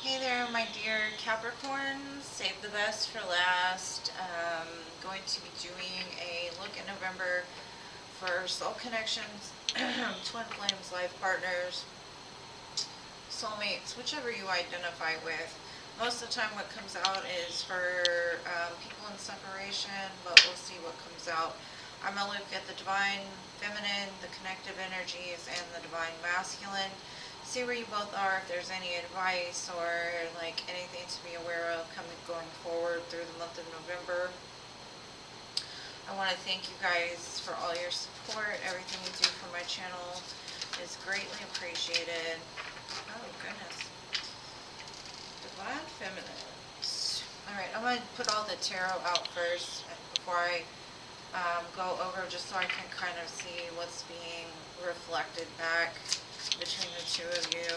Hey there, my dear Capricorns. Save the best for last. Going to be doing a look at November for soul connections, twin flames, life partners, soulmates, whichever you identify with. Most of the time, what comes out is for people in separation, but we'll see what comes out. I'm going to look at the divine feminine, the connective energies, and the divine masculine. See where you both are, if there's any advice or like anything to be aware of going forward through the month of November. I want to thank you guys for all your support. Everything you do for my channel is greatly appreciated. Oh, goodness. Divine feminine. Alright, I'm going to put all the tarot out first before I go over, just so I can kind of see what's being reflected back between the two of you,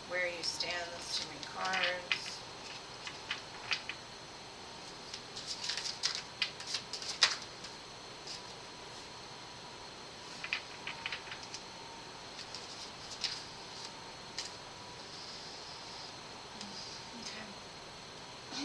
where you stand. That's too many cards. Okay. Okay.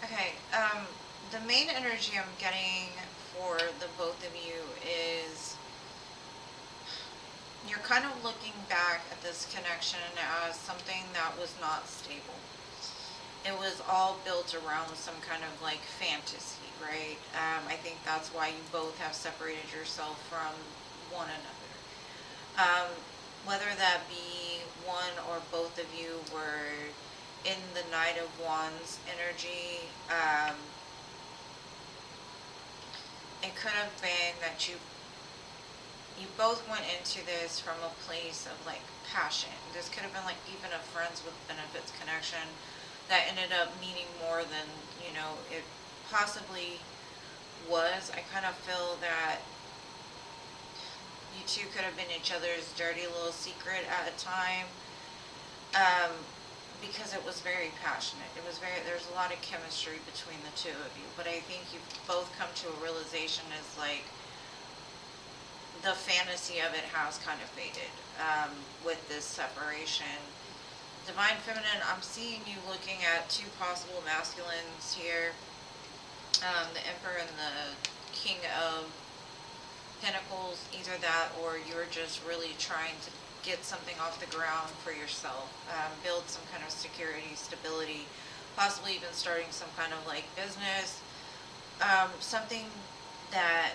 Okay, the main energy I'm getting for the both of you is you're kind of looking back at this connection as something that was not stable. It was all built around some kind of like fantasy, right? I think that's why you both have separated yourself from one another. Whether that be one or both of you were in the Knight of Wands energy, it could have been that you both went into this from a place of like passion. This could have been like even a friends with benefits connection that ended up meaning more than, it possibly was. I kind of feel that you two could have been each other's dirty little secret at a time, because it was very passionate. There's a lot of chemistry between the two of you, but I think you've both come to a realization is like the fantasy of it has kind of faded with this separation. Divine feminine, I'm seeing you looking at two possible masculines here, the Emperor and the King of Pentacles. Either that or you're just really trying to get something off the ground for yourself, build some kind of security, stability, possibly even starting some kind of like business, something that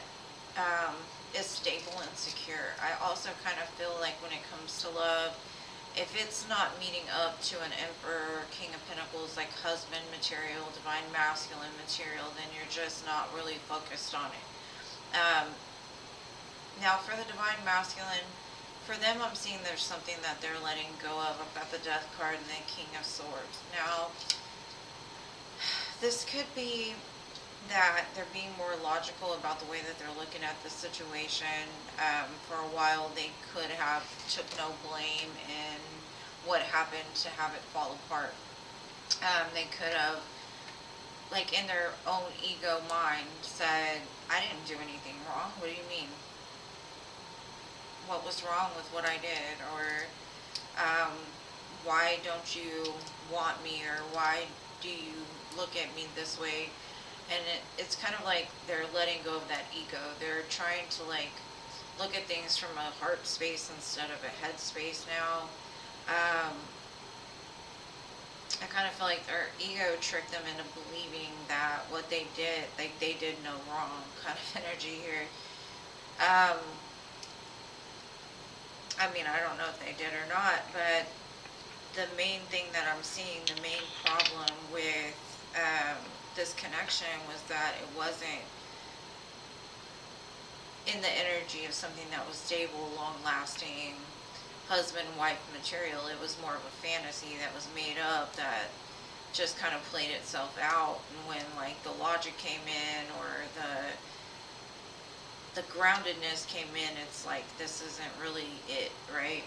is stable and secure. I also kind of feel like when it comes to love, if it's not meeting up to an Emperor, King of Pentacles, like husband material, divine masculine material, then you're just not really focused on it. Now for the divine masculine, for them I'm seeing there's something that they're letting go of. I've got the Death card and the King of Swords. Now, this could be that they're being more logical about the way that they're looking at the situation. For a while they could have took no blame in what happened to have it fall apart. They could have, like in their own ego mind, said, I didn't do anything wrong. What do you mean? What was wrong with what I did? Or why don't you want me? Or why do you look at me this way? And it's kind of like they're letting go of that ego. They're trying to like look at things from a heart space instead of a head space now. I kind of feel like their ego tricked them into believing that what they did, like they did no wrong kind of energy here. I mean, I don't know if they did or not, but the main thing that I'm seeing, the main problem with this connection was that it wasn't in the energy of something that was stable, long lasting, husband-wife material. It was more of a fantasy that was made up that just kind of played itself out. And when like the logic came in, or the groundedness came in, it's like, this isn't really it, right?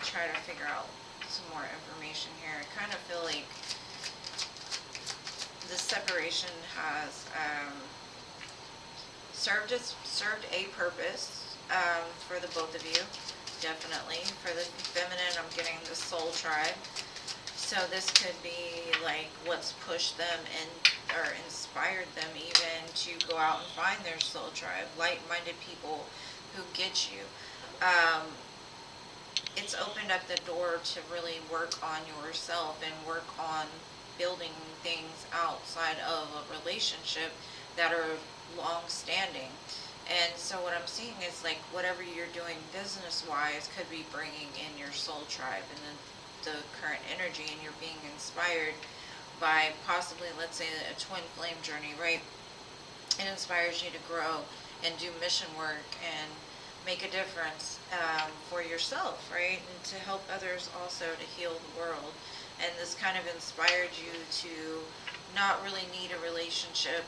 Try to figure out some more information here. I kind of feel like the separation has served a purpose for the both of you. Definitely. For the feminine, I'm getting the soul tribe. So this could be like what's pushed them and or inspired them even to go out and find their soul tribe. Like-minded people who get you. It's opened up the door to really work on yourself and work on building things outside of a relationship that are long-standing. And so what I'm seeing is like whatever you're doing business-wise could be bringing in your soul tribe and the current energy, and you're being inspired by possibly, let's say, a twin flame journey, right? It inspires you to grow and do mission work and make a difference for yourself, right? And to help others also to heal the world. And this kind of inspired you to not really need a relationship.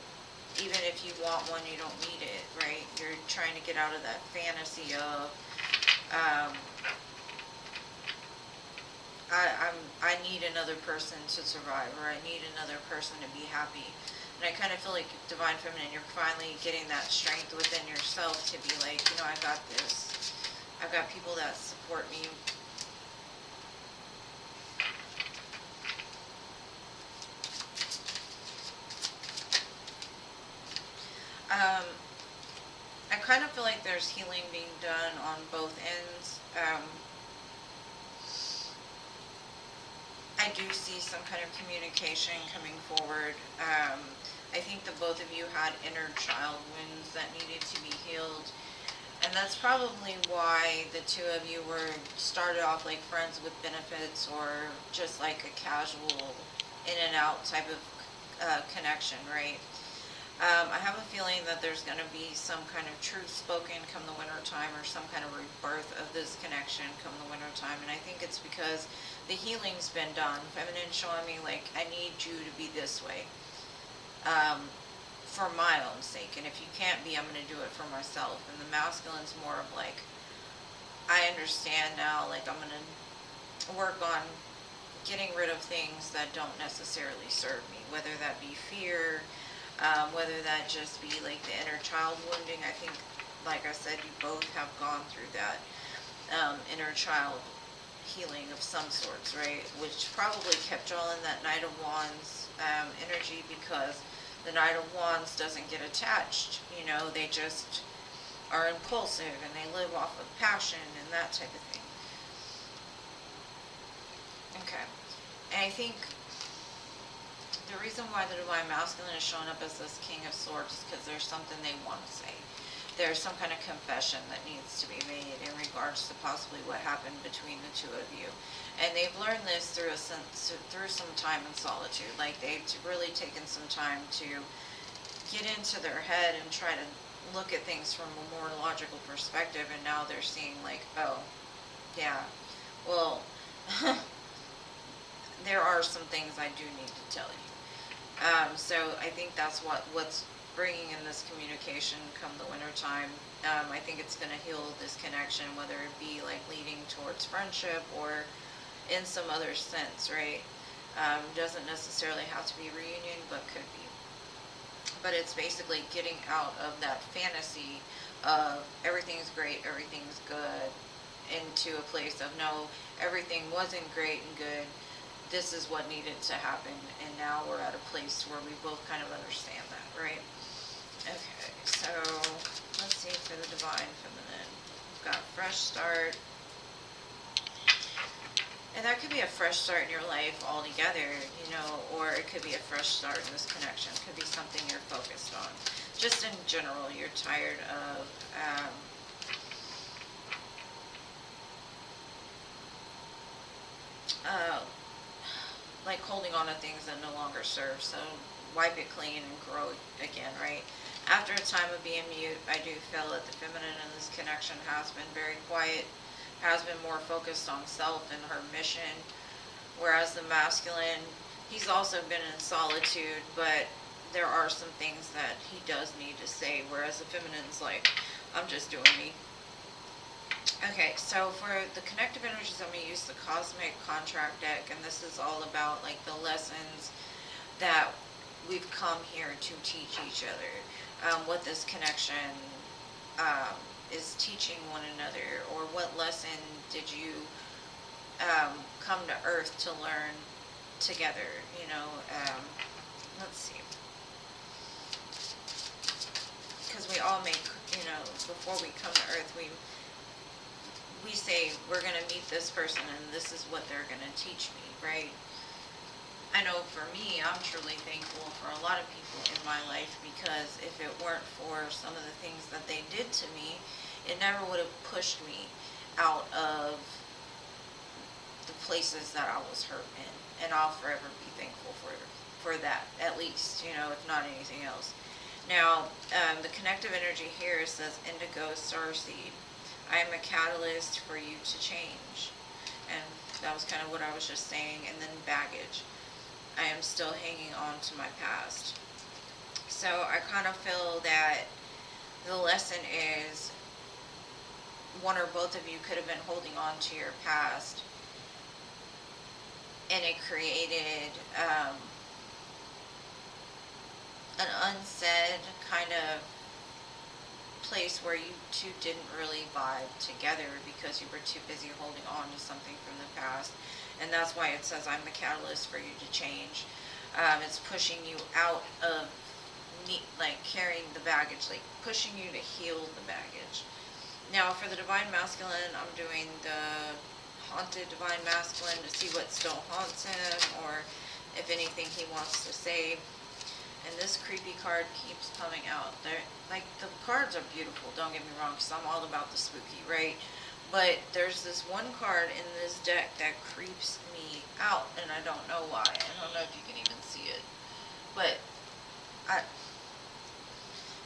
Even if you want one, you don't need it, right? You're trying to get out of that fantasy of, I need another person to survive, or I need another person to be happy. And I kind of feel like Divine Feminine, you're finally getting that strength within yourself to be like, you know, I got this. I've got people that support me. I kind of feel like there's healing being done on both ends. I do see some kind of communication coming forward. I think the both of you had inner child wounds that needed to be healed. And that's probably why the two of you were started off like friends with benefits, or just like a casual in and out type of connection, right? I have a feeling that there's going to be some kind of truth spoken come the winter time, or some kind of rebirth of this connection come the winter time. And I think it's because the healing's been done. Feminine showing me like, I need you to be this way for my own sake. And if you can't be, I'm going to do it for myself. And the masculine's more of like, I understand now, like I'm going to work on getting rid of things that don't necessarily serve me, whether that be fear, whether that just be like the inner child wounding. I think, like I said, you both have gone through that inner child healing of some sorts, right? Which probably kept y'all in that Knight of Wands energy, because the Knight of Wands doesn't get attached. You know, they just are impulsive and they live off of passion and that type of thing. Okay. And I think the reason why the Divine Masculine is showing up as this King of Swords is because there's something they want to say. There's some kind of confession that needs to be made in regards to possibly what happened between the two of you. And they've learned this through some time in solitude. Like, they've really taken some time to get into their head and try to look at things from a more logical perspective. And now they're seeing like, oh, yeah, well, there are some things I do need to tell you. So I think that's what's bringing in this communication come the winter time. I think it's going to heal this connection, whether it be like leading towards friendship or in some other sense, right? Doesn't necessarily have to be reunion, but could be. But it's basically getting out of that fantasy of everything's great, everything's good, into a place of no, everything wasn't great and good. This is what needed to happen, and now we're at a place where we both kind of understand that, right? Okay, so let's see for the Divine Feminine. We've got fresh start. And that could be a fresh start in your life altogether, you know, or it could be a fresh start in this connection. It could be something you're focused on. Just in general, you're tired of like holding on to things that no longer serve. So wipe it clean and grow again, right? After a time of being mute, I do feel that the feminine in this connection has been very quiet, has been more focused on self and her mission, whereas the masculine, he's also been in solitude, but there are some things that he does need to say, whereas the feminine's like, I'm just doing me. Okay, so for the connective energies, I'm going to use the Cosmic Contract deck, and this is all about like the lessons that we've come here to teach each other, what this connection is teaching one another, or what lesson did you come to Earth to learn together, let's see. Because we all make, before we come to Earth, we say we're going to meet this person and this is what they're going to teach me, right? I know for me, I'm truly thankful for a lot of people in my life, because if it weren't for some of the things that they did to me, it never would have pushed me out of the places that I was hurt in. And I'll forever be thankful for that, at least, if not anything else. Now, the connective energy here says indigo starseed. I am a catalyst for you to change. And that was kind of what I was just saying. And then baggage. I am still hanging on to my past. So I kind of feel that the lesson is one or both of you could have been holding on to your past, and it created an unsaid kind of place where you two didn't really vibe together because you were too busy holding on to something from the past. And that's why it says I'm the catalyst for you to change. It's pushing you out of carrying the baggage, like pushing you to heal the baggage. Now for the Divine Masculine, I'm doing the Haunted Divine Masculine to see what still haunts him, or if anything he wants to say. And this creepy card keeps coming out. The cards are beautiful, don't get me wrong, because I'm all about the spooky, right? But there's this one card in this deck that creeps me out, and I don't know why. I don't know if you can even see it. But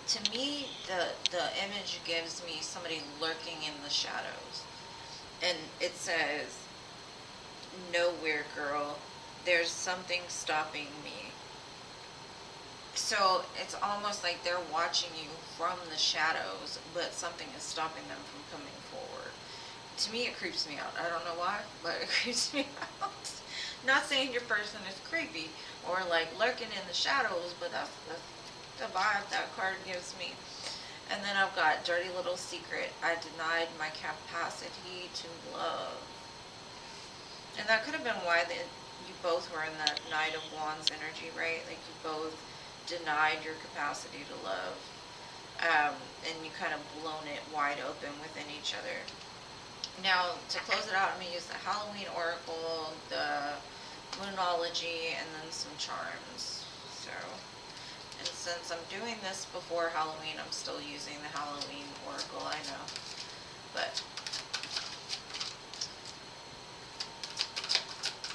to me, the image gives me somebody lurking in the shadows. And it says, nowhere, girl. There's something stopping me. So it's almost like they're watching you from the shadows, but something is stopping them from coming forward. To me, it creeps me out. I don't know why, but it creeps me out. Not saying your person is creepy or like lurking in the shadows, but that's the vibe that card gives me. And then I've got Dirty Little Secret. I denied my capacity to love. And that could have been why you both were in that Knight of Wands energy, right? Like you both denied your capacity to love. And you kind of blown it wide open within each other. Now, to close it out, I'm going to use the Halloween Oracle, the Moonology, and then some charms. So, and since I'm doing this before Halloween, I'm still using the Halloween Oracle, I know. But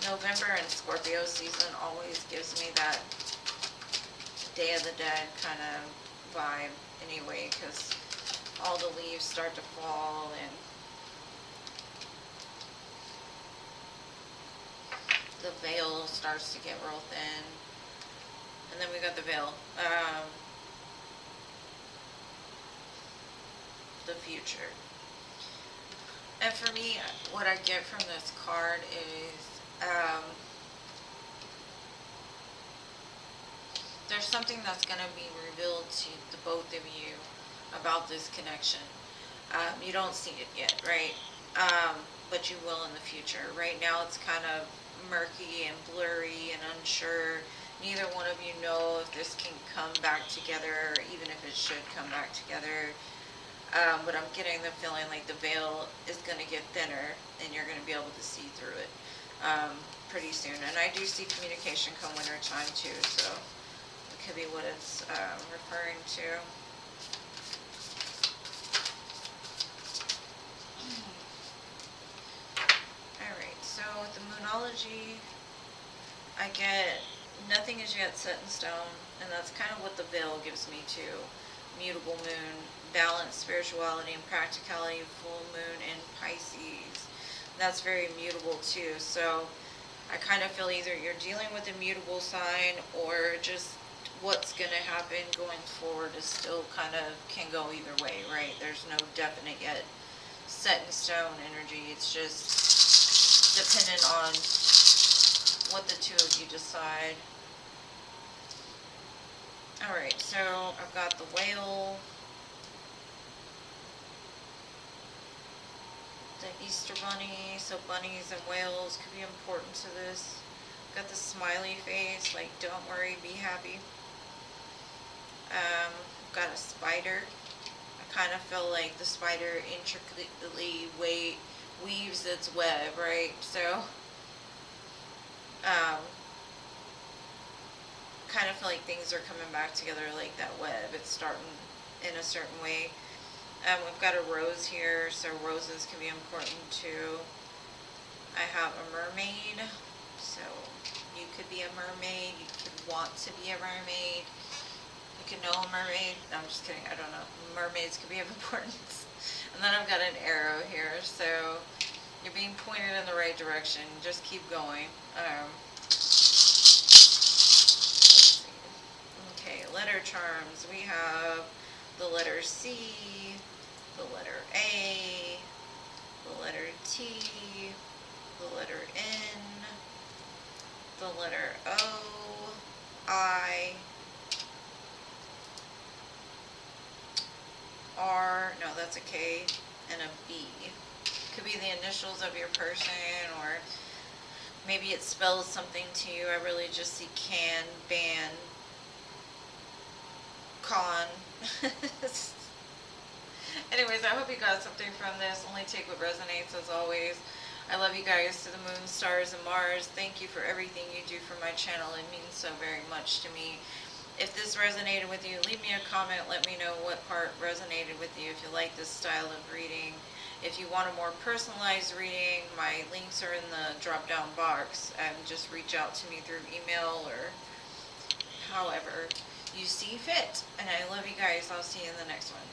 November and Scorpio season always gives me that Day of the Dead kind of vibe anyway, because all the leaves start to fall and the veil starts to get real thin. And then we got the veil. The future. And for me, what I get from this card is there's something that's going to be revealed to the both of you about this connection. You don't see it yet, right? But you will in the future. Right now it's kind of murky and blurry and unsure. Neither one of you know if this can come back together, or even if it should come back together. But I'm getting the feeling like the veil is going to get thinner and you're going to be able to see through it pretty soon. And I do see communication come winter time too, so it could be what it's referring to. Alright, so with the Moonology, I get nothing is yet set in stone, and that's kind of what the veil gives me too. mutable moon, balance, spirituality, and practicality, full moon in Pisces. That's very mutable too. So I kind of feel either you're dealing with a mutable sign, or just what's going to happen going forward is still kind of can go either way, right? There's no definite yet set in stone energy. It's just dependent on what the two of you decide. Alright, so I've got the whale, the Easter bunny, so bunnies and whales could be important to this. Got the smiley face, like don't worry, be happy. Got a spider. I kind of feel like the spider intricately weaves its web, right? So, kind of feel like things are coming back together like that web. It's starting in a certain way. We've got a rose here, so roses can be important too. I have a mermaid, so you could be a mermaid, you could want to be a mermaid, you could know a mermaid. No, I'm just kidding, I don't know. Mermaids could be of importance. And then I've got an arrow here, so you're being pointed in the right direction. Just keep going. Let's see. Okay, letter charms. We have the letter C, the letter A, the letter T, the letter N, the letter O, I, R, no, that's a K, and a B. Could be the initials of your person, or maybe it spells something to you. I really just see can, ban, con. Anyways, I hope you got something from this. Only take what resonates, as always. I love you guys to the moon, stars, and Mars. Thank you for everything you do for my channel. It means so very much to me. If this resonated with you, leave me a comment. Let me know what part resonated with you if you like this style of reading. If you want a more personalized reading, my links are in the drop-down box. Just reach out to me through email or however you see fit. And I love you guys. I'll see you in the next one.